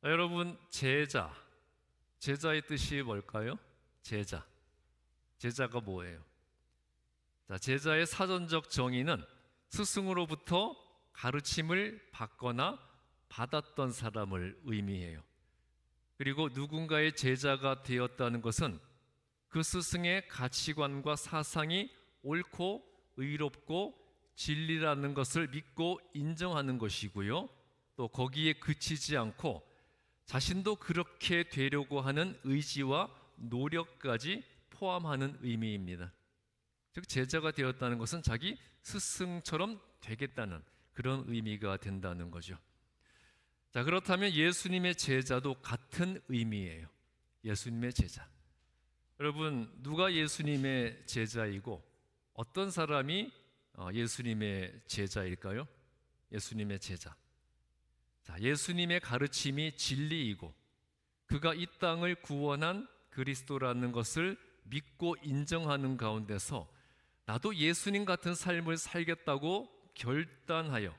여러분, 제자의 뜻이 뭘까요? 제자가 뭐예요? 자, 제자의 사전적 정의는 스승으로부터 가르침을 받거나 받았던 사람을 의미해요. 그리고 누군가의 제자가 되었다는 것은 그 스승의 가치관과 사상이 옳고 의롭고 진리라는 것을 믿고 인정하는 것이고요. 또 거기에 그치지 않고 자신도 그렇게 되려고 하는 의지와 노력까지 포함하는 의미입니다. 즉, 제자가 되었다는 것은 자기 스승처럼 되겠다는 그런 의미가 된다는 거죠. 자, 그렇다면 예수님의 제자도 같은 의미예요. 예수님의 제자. 여러분, 누가 예수님의 제자이고 어떤 사람이 예수님의 제자일까요? 예수님의 제자. 자, 예수님의 가르침이 진리이고 그가 이 땅을 구원한 그리스도라는 것을 믿고 인정하는 가운데서 나도 예수님 같은 삶을 살겠다고 결단하여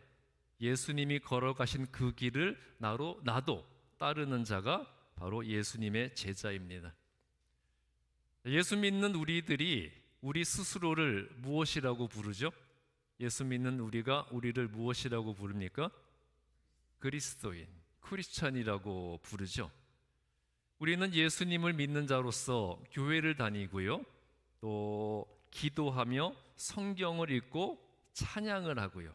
예수님이 걸어가신 그 길을 나도 따르는 자가 바로 예수님의 제자입니다. 예수 믿는 우리들이 우리 스스로를 무엇이라고 부르죠? 예수 믿는 우리를 무엇이라고 부릅니까? 그리스도인, 크리스찬이라고 부르죠. 우리는 예수님을 믿는 자로서 교회를 다니고요, 또 기도하며 성경을 읽고 찬양을 하고요,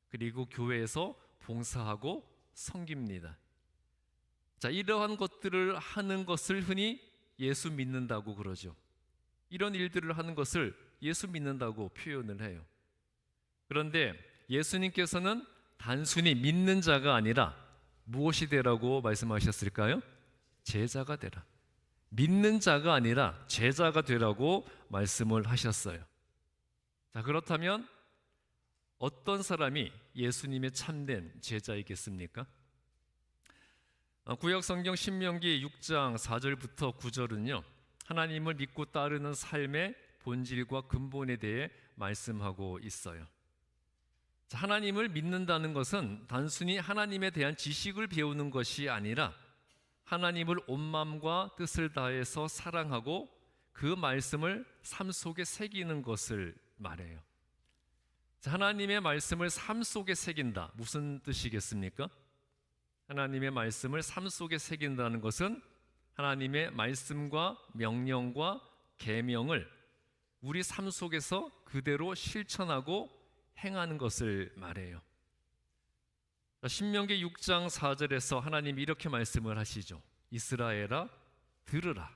그리고 교회에서 봉사하고 섬깁니다. 자, 이러한 것들을 하는 것을 흔히 예수 믿는다고 그러죠. 이런 일들을 하는 것을 예수 믿는다고 표현을 해요. 그런데 예수님께서는 단순히 믿는 자가 아니라 무엇이 되라고 말씀하셨을까요? 제자가 되라. 믿는 자가 아니라 제자가 되라고 말씀을 하셨어요. 자, 그렇다면 어떤 사람이 예수님의 참된 제자이겠습니까? 구약 성경 신명기 6장 4절부터 9절은요, 하나님을 믿고 따르는 삶의 본질과 근본에 대해 말씀하고 있어요. 하나님을 믿는다는 것은 단순히 하나님에 대한 지식을 배우는 것이 아니라 하나님을 온 마음과 뜻을 다해서 사랑하고 그 말씀을 삶 속에 새기는 것을 말해요. 하나님의 말씀을 삶 속에 새긴다. 무슨 뜻이겠습니까? 하나님의 말씀을 삶 속에 새긴다는 것은 하나님의 말씀과 명령과 계명을 우리 삶 속에서 그대로 실천하고 행하는 것을 말해요. 신명기 6장 4절에서 하나님이 이렇게 말씀을 하시죠. 이스라엘아 들으라.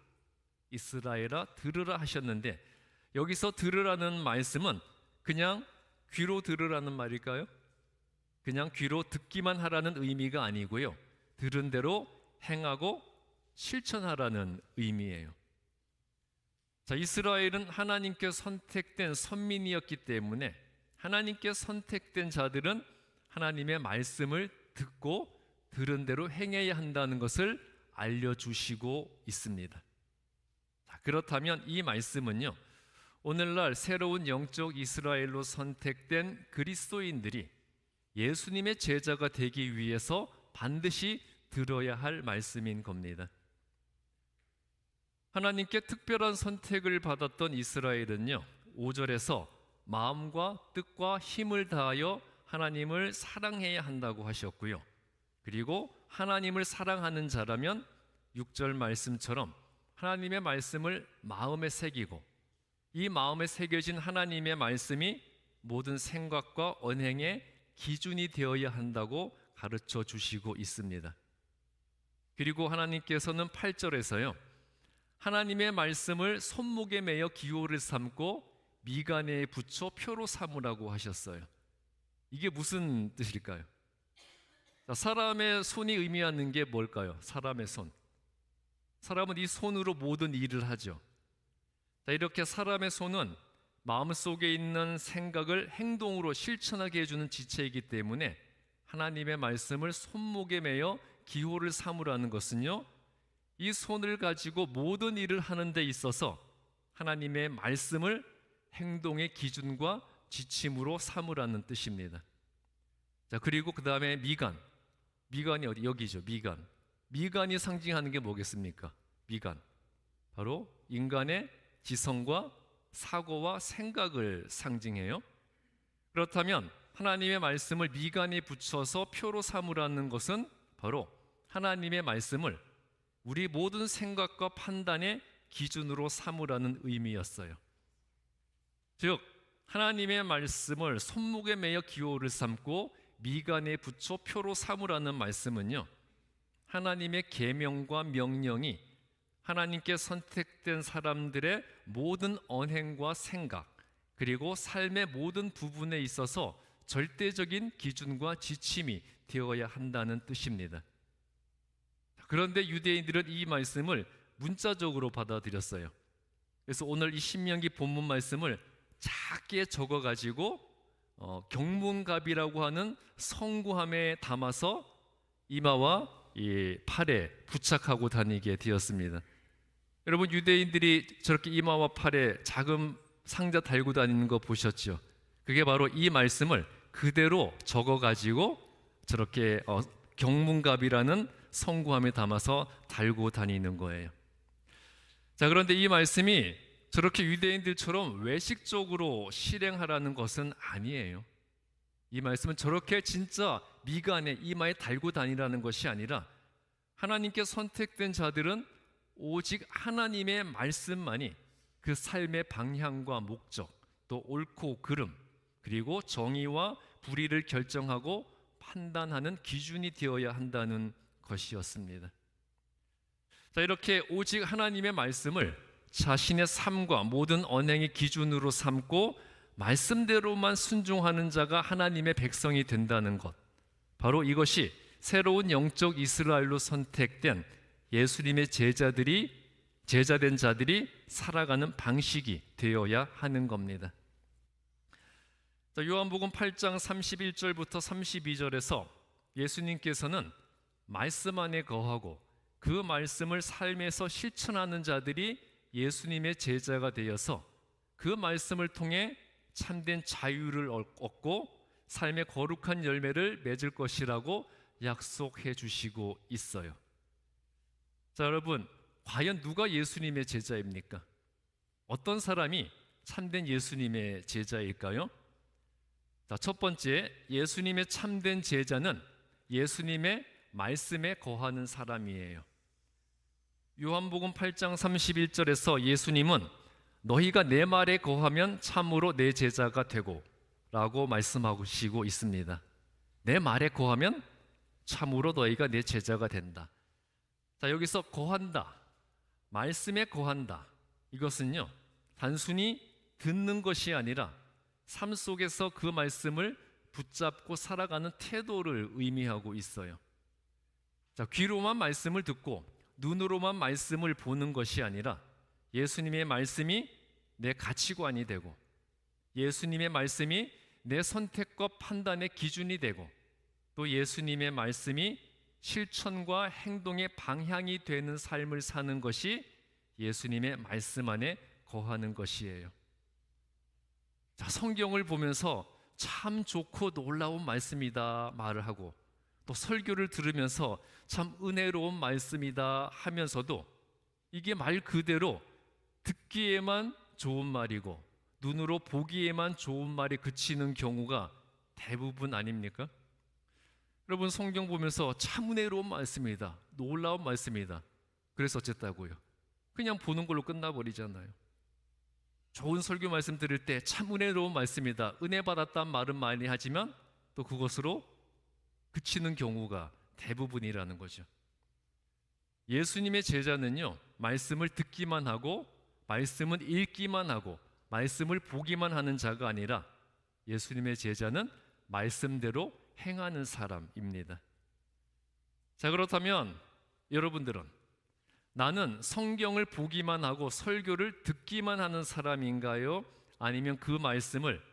이스라엘아 들으라 하셨는데, 여기서 들으라는 말씀은 그냥 귀로 들으라는 말일까요? 그냥 귀로 듣기만 하라는 의미가 아니고요, 들은 대로 행하고 실천하라는 의미예요. 자, 이스라엘은 하나님께 선택된 선민이었기 때문에 하나님께 선택된 자들은 하나님의 말씀을 듣고 들은 대로 행해야 한다는 것을 알려주시고 있습니다. 자, 그렇다면 이 말씀은요, 오늘날 새로운 영적 이스라엘로 선택된 그리스도인들이 예수님의 제자가 되기 위해서 반드시 들어야 할 말씀인 겁니다. 하나님께 특별한 선택을 받았던 이스라엘은요, 5절에서 마음과 뜻과 힘을 다하여 하나님을 사랑해야 한다고 하셨고요, 그리고 하나님을 사랑하는 자라면 6절 말씀처럼 하나님의 말씀을 마음에 새기고 이 마음에 새겨진 하나님의 말씀이 모든 생각과 언행의 기준이 되어야 한다고 가르쳐 주시고 있습니다. 그리고 하나님께서는 8절에서요, 하나님의 말씀을 손목에 매어 기호를 삼고 미간에 붙여 표로 삼으라고 하셨어요. 이게 무슨 뜻일까요? 사람의 손이 의미하는 게 뭘까요? 사람의 손. 사람은 이 손으로 모든 일을 하죠. 이렇게 사람의 손은 마음속에 있는 생각을 행동으로 실천하게 해주는 지체이기 때문에 하나님의 말씀을 손목에 매어 기호를 삼으라는 것은요, 이 손을 가지고 모든 일을 하는 데 있어서 하나님의 말씀을 행동의 기준과 지침으로 삼으라는 뜻입니다. 자, 그리고 그 다음에 미간이 어디? 여기죠. 미간. 미간이 상징하는 게 뭐겠습니까? 미간. 바로 인간의 지성과 사고와 생각을 상징해요. 그렇다면 하나님의 말씀을 미간에 붙여서 표로 삼으라는 것은 바로 하나님의 말씀을 우리 모든 생각과 판단의 기준으로 삼으라는 의미였어요. 즉 하나님의 말씀을 손목에 매어 기호를 삼고 미간에 붙여 표로 삼으라는 말씀은요, 하나님의 계명과 명령이 하나님께 선택된 사람들의 모든 언행과 생각 그리고 삶의 모든 부분에 있어서 절대적인 기준과 지침이 되어야 한다는 뜻입니다. 그런데 유대인들은 이 말씀을 문자적으로 받아들였어요. 그래서 오늘 이 신명기 본문 말씀을 작게 적어가지고 경문갑이라고 하는 성구함에 담아서 이마와 이 팔에 부착하고 다니게 되었습니다. 여러분, 유대인들이 저렇게 이마와 팔에 작은 상자 달고 다니는 거 보셨죠? 그게 바로 이 말씀을 그대로 적어가지고 저렇게 경문갑이라는 성구함에 담아서 달고 다니는 거예요. 자, 그런데 이 말씀이 저렇게 유대인들처럼 외식적으로 실행하라는 것은 아니에요. 이 말씀은 저렇게 진짜 미간에 이마에 달고 다니라는 것이 아니라 하나님께 선택된 자들은 오직 하나님의 말씀만이 그 삶의 방향과 목적, 또 옳고 그름, 그리고 정의와 불의를 결정하고 판단하는 기준이 되어야 한다는 것이었습니다. 자, 이렇게 오직 하나님의 말씀을 자신의 삶과 모든 언행의 기준으로 삼고 말씀대로만 순종하는 자가 하나님의 백성이 된다는 것, 바로 이것이 새로운 영적 이스라엘로 선택된 예수님의 제자된 자들이 살아가는 방식이 되어야 하는 겁니다. 자, 요한복음 8장 31절부터 32절에서 예수님께서는 말씀 안에 거하고 그 말씀을 삶에서 실천하는 자들이 예수님의 제자가 되어서 그 말씀을 통해 참된 자유를 얻고 삶의 거룩한 열매를 맺을 것이라고 약속해 주시고 있어요. 자, 여러분, 과연 누가 예수님의 제자입니까? 어떤 사람이 참된 예수님의 제자일까요? 자, 첫 번째, 예수님의 참된 제자는 예수님의 말씀에 거하는 사람이에요. 요한복음 8장 31절에서 예수님은 너희가 내 말에 거하면 참으로 내 제자가 되고 라고 말씀하시고 있습니다. 내 말에 거하면 참으로 너희가 내 제자가 된다. 자, 여기서 거한다, 말씀에 거한다, 이것은요 단순히 듣는 것이 아니라 삶 속에서 그 말씀을 붙잡고 살아가는 태도를 의미하고 있어요. 자, 귀로만 말씀을 듣고 눈으로만 말씀을 보는 것이 아니라 예수님의 말씀이 내 가치관이 되고 예수님의 말씀이 내 선택과 판단의 기준이 되고 또 예수님의 말씀이 실천과 행동의 방향이 되는 삶을 사는 것이 예수님의 말씀 안에 거하는 것이에요. 자, 성경을 보면서 참 좋고 놀라운 말씀이다 말을 하고 또 설교를 들으면서 참 은혜로운 말씀이다 하면서도 이게 말 그대로 듣기에만 좋은 말이고 눈으로 보기에만 좋은 말이 그치는 경우가 대부분 아닙니까? 여러분, 성경 보면서 참 은혜로운 말씀이다, 놀라운 말씀이다, 그래서 어쨌다고요? 그냥 보는 걸로 끝나버리잖아요. 좋은 설교 말씀 들을 때 참 은혜로운 말씀이다, 은혜 받았단 말은 많이 하지만 또 그것으로 그치는 경우가 대부분이라는 거죠. 예수님의 제자는요, 말씀을 듣기만 하고 말씀을 읽기만 하고 말씀을 보기만 하는 자가 아니라 예수님의 제자는 말씀대로 행하는 사람입니다. 자, 그렇다면 여러분들은 나는 성경을 보기만 하고 설교를 듣기만 하는 사람인가요? 아니면 그 말씀을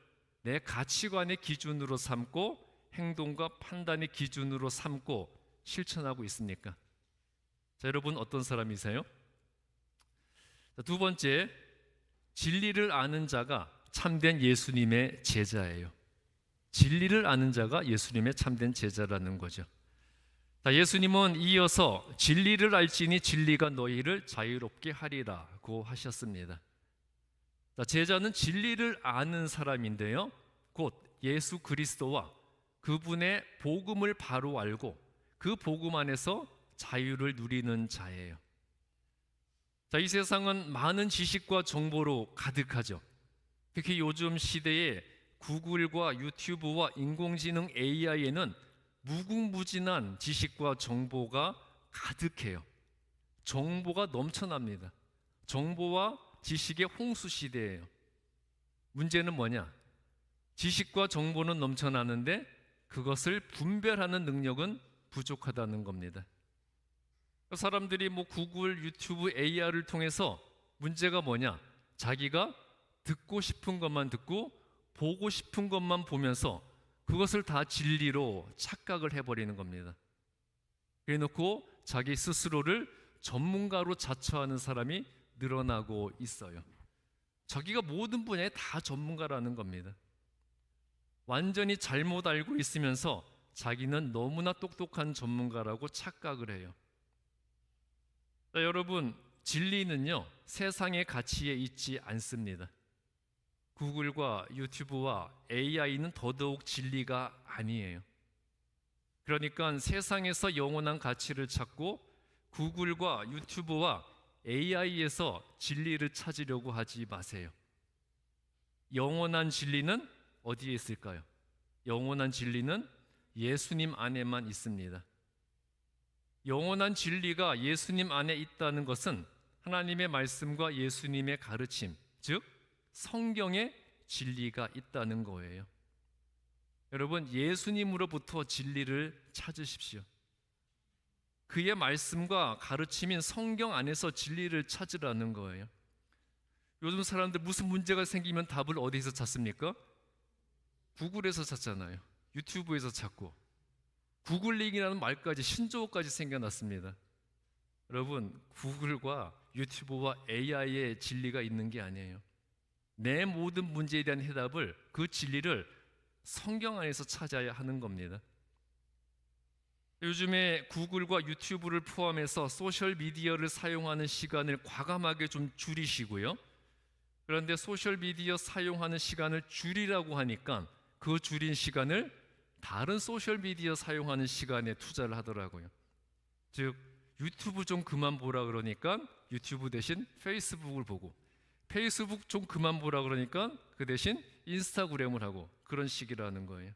내 가치관의 기준으로 삼고 행동과 판단의 기준으로 삼고 실천하고 있습니까? 자, 여러분 어떤 사람이세요? 자, 두 번째, 진리를 아는 자가 참된 예수님의 제자예요. 진리를 아는 자가 예수님의 참된 제자라는 거죠. 예수님은 이어서 진리를 알지니 진리가 너희를 자유롭게 하리라고 하셨습니다. 제자는 진리를 아는 사람인데요, 곧 예수 그리스도와 그분의 복음을 바로 알고 그 복음 안에서 자유를 누리는 자예요. 이 세상은 많은 지식과 정보로 가득하죠. 특히 요즘 시대에 구글과 유튜브와 인공지능 AI에는 무궁무진한 지식과 정보가 가득해요. 정보가 넘쳐납니다. 정보와 지식의 홍수 시대예요. 문제는 뭐냐? 지식과 정보는 넘쳐나는데 그것을 분별하는 능력은 부족하다는 겁니다. 사람들이 구글, 유튜브, AI를 통해서 문제가 뭐냐? 자기가 듣고 싶은 것만 듣고 보고 싶은 것만 보면서 그것을 다 진리로 착각을 해버리는 겁니다. 그래놓고 자기 스스로를 전문가로 자처하는 사람이 늘어나고 있어요. 자기가 모든 분야에 다 전문가라는 겁니다. 완전히 잘못 알고 있으면서 자기는 너무나 똑똑한 전문가라고 착각을 해요. 여러분, 진리는요, 세상의 가치에 있지 않습니다. 구글과 유튜브와 AI는 더더욱 진리가 아니에요. 그러니까 세상에서 영원한 가치를 찾고 구글과 유튜브와 AI에서 진리를 찾으려고 하지 마세요. 영원한 진리는 어디에 있을까요? 영원한 진리는 예수님 안에만 있습니다. 영원한 진리가 예수님 안에 있다는 것은 하나님의 말씀과 예수님의 가르침, 즉 성경에 진리가 있다는 거예요. 여러분, 예수님으로부터 진리를 찾으십시오. 그의 말씀과 가르침인 성경 안에서 진리를 찾으라는 거예요. 요즘 사람들 무슨 문제가 생기면 답을 어디서 찾습니까? 구글에서 찾잖아요. 유튜브에서 찾고, 구글링이라는 말까지, 신조어까지 생겨났습니다. 여러분, 구글과 유튜브와 AI의 진리가 있는 게 아니에요. 내 모든 문제에 대한 해답을, 그 진리를 성경 안에서 찾아야 하는 겁니다. 요즘에 구글과 유튜브를 포함해서 소셜미디어를 사용하는 시간을 과감하게 좀 줄이시고요. 그런데 소셜미디어 사용하는 시간을 줄이라고 하니까 그 줄인 시간을 다른 소셜미디어 사용하는 시간에 투자를 하더라고요. 즉, 유튜브 좀 그만 보라 그러니까 유튜브 대신 페이스북을 보고, 페이스북 좀 그만 보라 그러니까 그 대신 인스타그램을 하고, 그런 식이라는 거예요.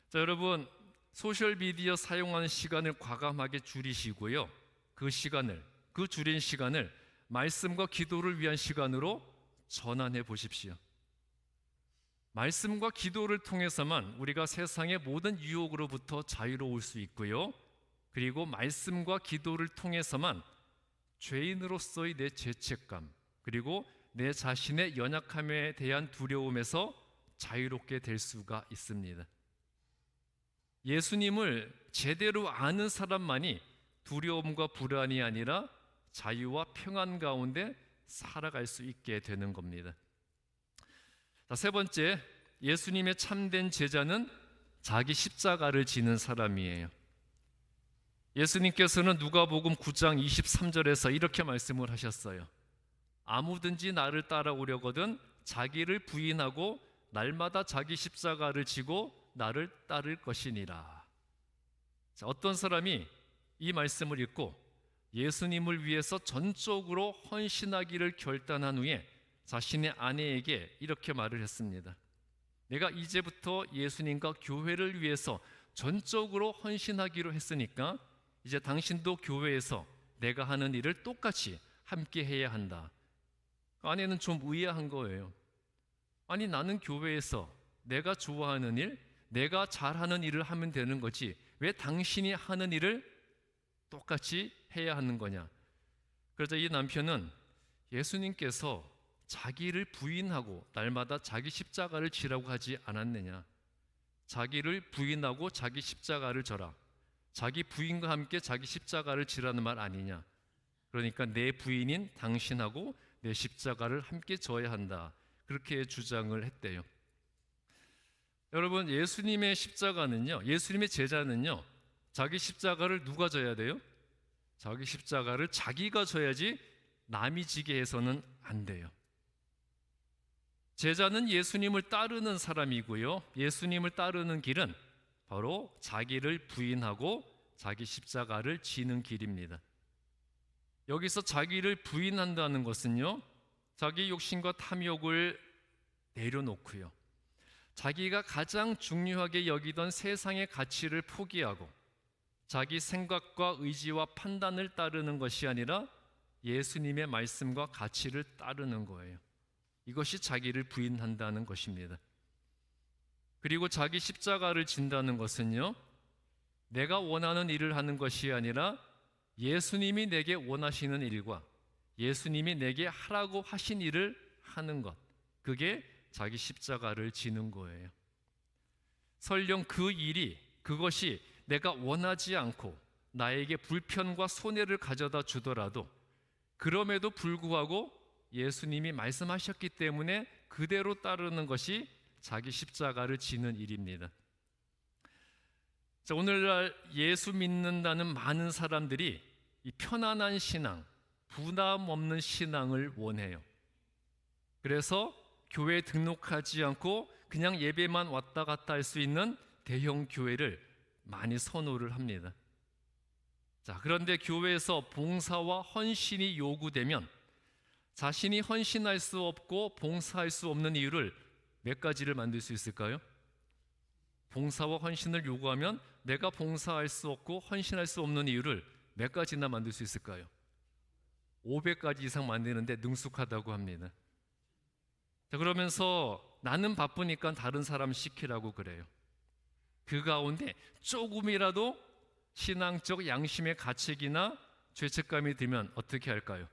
자, 여러분, 소셜미디어 사용하는 시간을 과감하게 줄이시고요. 그 줄인 시간을 말씀과 기도를 위한 시간으로 전환해 보십시오. 말씀과 기도를 통해서만 우리가 세상의 모든 유혹으로부터 자유로울 수 있고요. 그리고 말씀과 기도를 통해서만 죄인으로서의 내 죄책감, 그리고 내 자신의 연약함에 대한 두려움에서 자유롭게 될 수가 있습니다. 예수님을 제대로 아는 사람만이 두려움과 불안이 아니라 자유와 평안 가운데 살아갈 수 있게 되는 겁니다. 세 번째, 예수님의 참된 제자는 자기 십자가를 지는 사람이에요. 예수님께서는 누가복음 9장 23절에서 이렇게 말씀을 하셨어요. 아무든지 나를 따라오려거든 자기를 부인하고 날마다 자기 십자가를 지고 나를 따를 것이니라. 어떤 사람이 이 말씀을 읽고 예수님을 위해서 전적으로 헌신하기를 결단한 후에 자신의 아내에게 이렇게 말을 했습니다. 내가 이제부터 예수님과 교회를 위해서 전적으로 헌신하기로 했으니까 이제 당신도 교회에서 내가 하는 일을 똑같이 함께 해야 한다. 아내는 좀 의아한 거예요. 아니, 나는 교회에서 내가 좋아하는 일, 내가 잘하는 일을 하면 되는 거지 왜 당신이 하는 일을 똑같이 해야 하는 거냐. 그러자 이 남편은 예수님께서 자기를 부인하고 날마다 자기 십자가를 지라고 하지 않았느냐. 자기를 부인하고 자기 십자가를 져라. 자기 부인과 함께 자기 십자가를 지라는 말 아니냐. 그러니까 내 부인인 당신하고 내 십자가를 함께 져야 한다. 그렇게 주장을 했대요. 여러분, 예수님의 십자가는요, 예수님의 제자는요, 자기 십자가를 누가 져야 돼요? 자기 십자가를 자기가 져야지 남이 지게 해서는 안 돼요. 제자는 예수님을 따르는 사람이고요. 예수님을 따르는 길은 바로 자기를 부인하고 자기 십자가를 지는 길입니다. 여기서 자기를 부인한다는 것은요, 자기 욕심과 탐욕을 내려놓고요, 자기가 가장 중요하게 여기던 세상의 가치를 포기하고 자기 생각과 의지와 판단을 따르는 것이 아니라 예수님의 말씀과 가치를 따르는 거예요. 이것이 자기를 부인한다는 것입니다. 그리고 자기 십자가를 진다는 것은요, 내가 원하는 일을 하는 것이 아니라 예수님이 내게 원하시는 일과 예수님이 내게 하라고 하신 일을 하는 것, 그게 자기 십자가를 지는 거예요. 설령 그 일이, 그것이 내가 원하지 않고 나에게 불편과 손해를 가져다 주더라도 그럼에도 불구하고 예수님이 말씀하셨기 때문에 그대로 따르는 것이 자기 십자가를 지는 일입니다. 자, 오늘날 예수 믿는다는 많은 사람들이 이 편안한 신앙, 부담 없는 신앙을 원해요. 그래서 교회에 등록하지 않고 그냥 예배만 왔다 갔다 할 수 있는 대형 교회를 많이 선호를 합니다. 자, 그런데 교회에서 봉사와 헌신이 요구되면 자신이 헌신할 수 없고 봉사할 수 없는 이유를 몇 가지를 만들 수 있을까요? 봉사와 헌신을 요구하면 내가 봉사할 수 없고 헌신할 수 없는 이유를 몇 가지나 만들 수 있을까요? 500가지 이상 만드는데 능숙하다고 합니다. 자, 그러면서 나는 바쁘니까 다른 사람 시키라고 그래요. 그 가운데 조금이라도 신앙적 양심의 가책이나 죄책감이 들면 어떻게 할까요?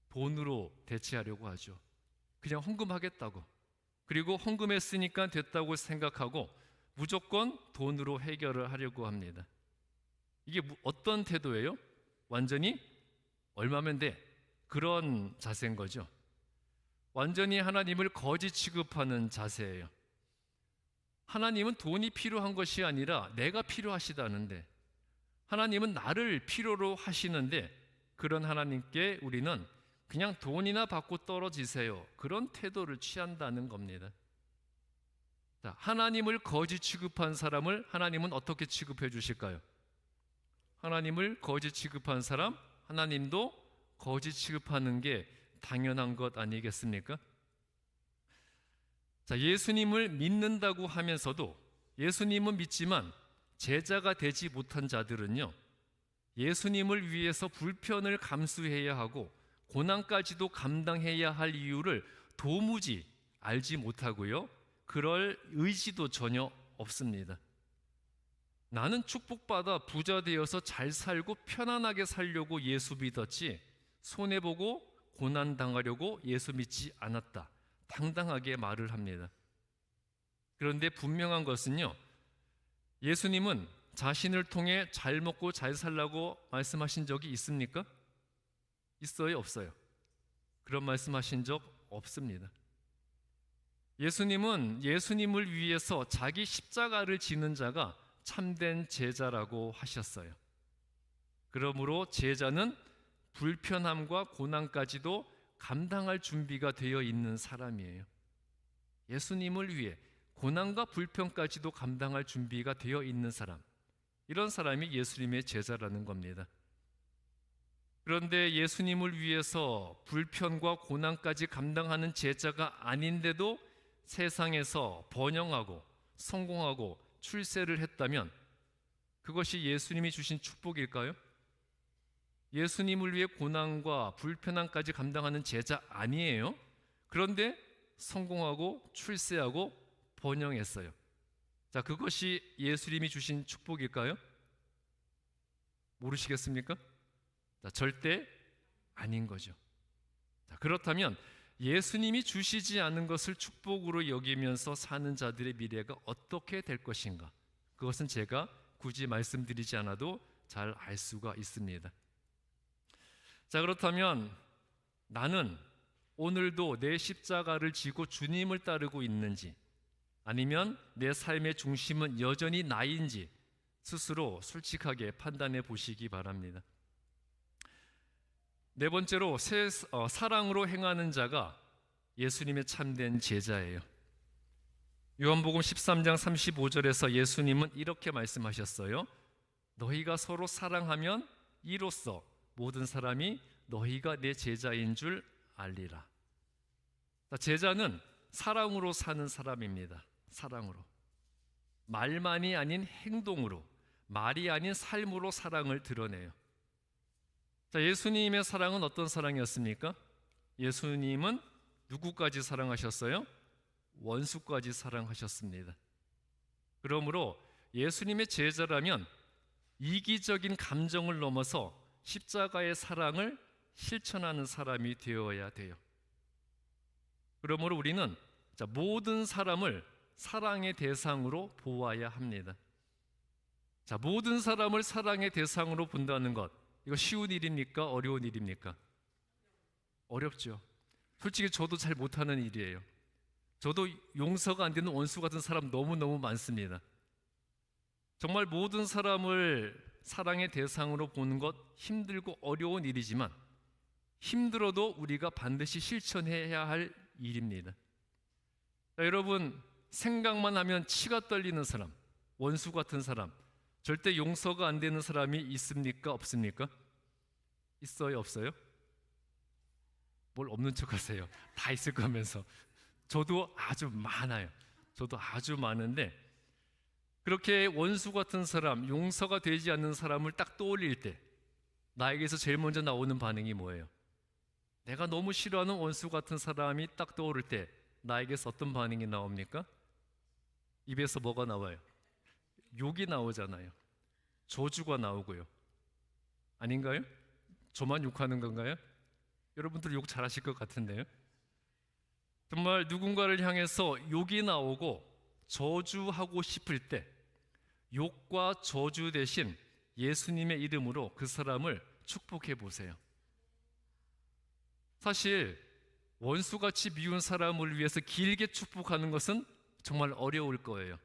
돈으로 대체하려고 하죠. 그냥 헌금하겠다고. 그리고 헌금했으니까 됐다고 생각하고 무조건 돈으로 해결을 하려고 합니다. 이게 어떤 태도예요? 완전히 얼마면 돼? 그런 자세인 거죠. 완전히 하나님을 거지 취급하는 자세예요. 하나님은 돈이 필요한 것이 아니라 내가 필요하시다는데, 하나님은 나를 필요로 하시는데, 그런 하나님께 우리는 그냥 돈이나 받고 떨어지세요, 그런 태도를 취한다는 겁니다. 자, 하나님을 거지 취급한 사람을 하나님은 어떻게 취급해 주실까요? 하나님을 거지 취급한 사람, 하나님도 거지 취급하는 게 당연한 것 아니겠습니까? 자, 예수님을 믿는다고 하면서도 예수님은 믿지만 제자가 되지 못한 자들은요, 예수님을 위해서 불편을 감수해야 하고 고난까지도 감당해야 할 이유를 도무지 알지 못하고요, 그럴 의지도 전혀 없습니다. 나는 축복받아 부자 되어서 잘 살고 편안하게 살려고 예수 믿었지 손해보고 고난당하려고 예수 믿지 않았다, 당당하게 말을 합니다. 그런데 분명한 것은요, 예수님은 자신을 통해 잘 먹고 잘 살라고 말씀하신 적이 있습니까? 있어요, 없어요? 그런 말씀하신 적 없습니다. 예수님은 예수님을 위해서 자기 십자가를 지는 자가 참된 제자라고 하셨어요. 그러므로 제자는 불편함과 고난까지도 감당할 준비가 되어 있는 사람이에요. 예수님을 위해 고난과 불편까지도 감당할 준비가 되어 있는 사람, 이런 사람이 예수님의 제자라는 겁니다. 그런데 예수님을 위해서 불편과 고난까지 감당하는 제자가 아닌데도 세상에서 번영하고 성공하고 출세를 했다면 그것이 예수님이 주신 축복일까요? 예수님을 위해 고난과 불편함까지 감당하는 제자 아니에요? 그런데 성공하고 출세하고 번영했어요. 자, 그것이 예수님이 주신 축복일까요? 모르시겠습니까? 자, 절대 아닌 거죠. 자, 그렇다면 예수님이 주시지 않은 것을 축복으로 여기면서 사는 자들의 미래가 어떻게 될 것인가? 그것은 제가 굳이 말씀드리지 않아도 잘 알 수가 있습니다. 자, 그렇다면 나는 오늘도 내 십자가를 지고 주님을 따르고 있는지, 아니면 내 삶의 중심은 여전히 나인지 스스로 솔직하게 판단해 보시기 바랍니다. 네 번째로 사랑으로 행하는 자가 예수님의 참된 제자예요. 요한복음 13장 35절에서 예수님은 이렇게 말씀하셨어요. 너희가 서로 사랑하면 이로써 모든 사람이 너희가 내 제자인 줄 알리라. 제자는 사랑으로 사는 사람입니다. 사랑으로. 말만이 아닌 행동으로, 말이 아닌 삶으로 사랑을 드러내요. 예수님의 사랑은 어떤 사랑이었습니까? 예수님은 누구까지 사랑하셨어요? 원수까지 사랑하셨습니다. 그러므로 예수님의 제자라면 이기적인 감정을 넘어서 십자가의 사랑을 실천하는 사람이 되어야 돼요. 그러므로 우리는 모든 사람을 사랑의 대상으로 보아야 합니다. 모든 사람을 사랑의 대상으로 본다는 것, 이거 쉬운 일입니까? 어려운 일입니까? 어렵죠. 솔직히 저도 잘 못하는 일이에요. 저도 용서가 안 되는 원수 같은 사람 너무너무 많습니다. 정말 모든 사람을 사랑의 대상으로 보는 것 힘들고 어려운 일이지만 힘들어도 우리가 반드시 실천해야 할 일입니다. 여러분, 생각만 하면 치가 떨리는 사람, 원수 같은 사람, 절대 용서가 안 되는 사람이 있습니까? 없습니까? 있어요? 없어요? 뭘 없는 척 하세요. 다 있을 거면서. 저도 아주 많아요. 저도 아주 많은데, 그렇게 원수 같은 사람, 용서가 되지 않는 사람을 딱 떠올릴 때 나에게서 제일 먼저 나오는 반응이 뭐예요? 내가 너무 싫어하는 원수 같은 사람이 딱 떠오를 때 나에게서 어떤 반응이 나옵니까? 입에서 뭐가 나와요? 욕이 나오잖아요. 저주가 나오고요. 아닌가요? 저만 욕하는 건가요? 여러분들 욕 잘하실 것 같은데요. 정말 누군가를 향해서 욕이 나오고 저주하고 싶을 때 욕과 저주 대신 예수님의 이름으로 그 사람을 축복해 보세요. 사실 원수같이 미운 사람을 위해서 길게 축복하는 것은 정말 어려울 거예요.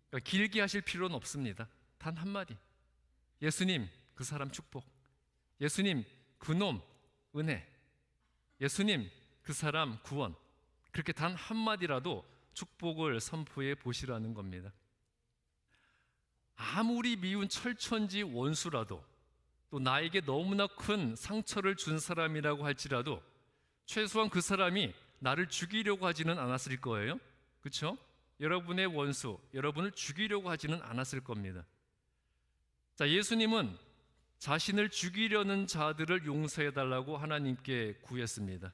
그러니까 길게 하실 필요는 없습니다. 단 한마디, 예수님 그 사람 축복, 예수님 그놈 은혜, 예수님 그 사람 구원, 그렇게 단 한마디라도 축복을 선포해 보시라는 겁니다. 아무리 미운 철천지 원수라도, 또 나에게 너무나 큰 상처를 준 사람이라고 할지라도 최소한 그 사람이 나를 죽이려고 하지는 않았을 거예요. 그렇죠? 여러분의 원수, 여러분을 죽이려고 하지는 않았을 겁니다. 예수님은 자신을 죽이려는 자들을 용서해달라고 하나님께 구했습니다.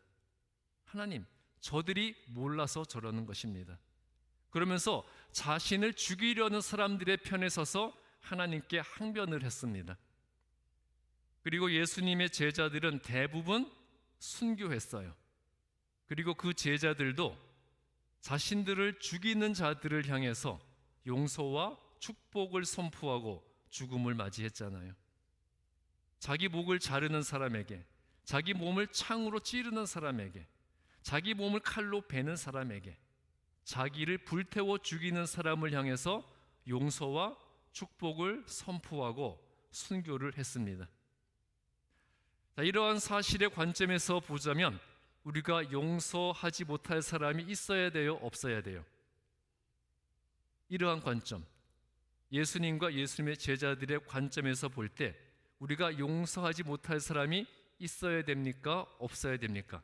하나님, 저들이 몰라서 저러는 것입니다. 그러면서 자신을 죽이려는 사람들의 편에 서서 하나님께 항변을 했습니다. 그리고 예수님의 제자들은 대부분 순교했어요. 그리고 그 제자들도 자신들을 죽이는 자들을 향해서 용서와 축복을 선포하고 죽음을 맞이했잖아요. 자기 목을 자르는 사람에게, 자기 몸을 창으로 찌르는 사람에게, 자기 몸을 칼로 베는 사람에게, 자기를 불태워 죽이는 사람을 향해서 용서와 축복을 선포하고 순교를 했습니다. 이러한 사실의 관점에서 보자면 우리가 용서하지 못할 사람이 있어야 돼요? 없어야 돼요? 이러한 관점, 예수님과 예수님의 제자들의 관점에서 볼 때 우리가 용서하지 못할 사람이 있어야 됩니까? 없어야 됩니까?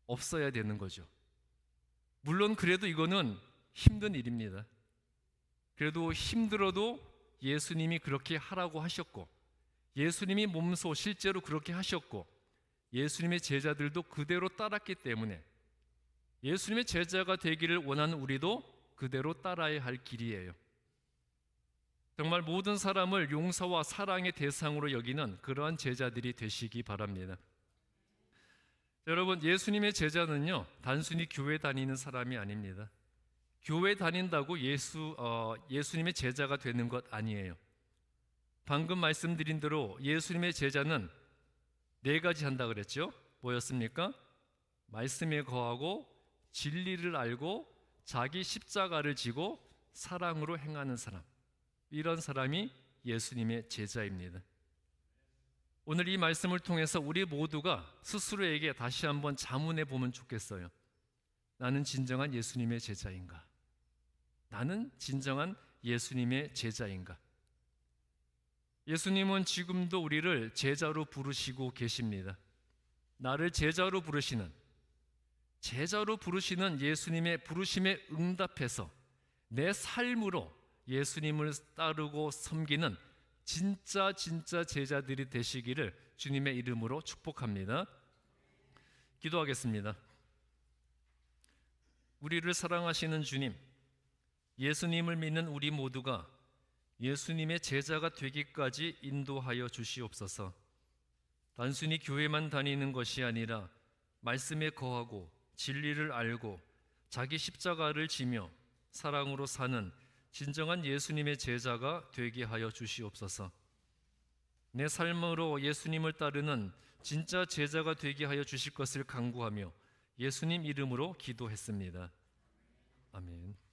없어야 되는 거죠. 물론 그래도 이거는 힘든 일입니다. 그래도 힘들어도 예수님이 그렇게 하라고 하셨고, 예수님이 몸소 실제로 그렇게 하셨고, 예수님의 제자들도 그대로 따랐기 때문에 예수님의 제자가 되기를 원하는 우리도 그대로 따라야 할 길이에요. 정말 모든 사람을 용서와 사랑의 대상으로 여기는 그러한 제자들이 되시기 바랍니다. 여러분, 예수님의 제자는요, 단순히 교회 다니는 사람이 아닙니다. 교회 다닌다고 예수님의 제자가 되는 것 아니에요. 방금 말씀드린 대로 예수님의 제자는 4가지 한다 그랬죠? 뭐였습니까? 말씀에 거하고, 진리를 알고, 자기 십자가를 지고 사랑으로 행하는 사람. 이런 사람이 예수님의 제자입니다. 오늘 이 말씀을 통해서 우리 모두가 스스로에게 다시 한번 자문해 보면 좋겠어요. 나는 진정한 예수님의 제자인가? 나는 진정한 예수님의 제자인가? 예수님은 지금도 우리를 제자로 부르시고 계십니다. 나를 제자로 부르시는 예수님의 부르심에 응답해서 내 삶으로 예수님을 따르고 섬기는 진짜 제자들이 되시기를 주님의 이름으로 축복합니다. 기도하겠습니다. 우리를 사랑하시는 주님, 예수님을 믿는 우리 모두가 예수님의 제자가 되기까지 인도하여 주시옵소서. 단순히 교회만 다니는 것이 아니라 말씀에 거하고 진리를 알고 자기 십자가를 지며 사랑으로 사는 진정한 예수님의 제자가 되게 하여 주시옵소서. 내 삶으로 예수님을 따르는 진짜 제자가 되게 하여 주실 것을 간구하며 예수님 이름으로 기도했습니다. 아멘.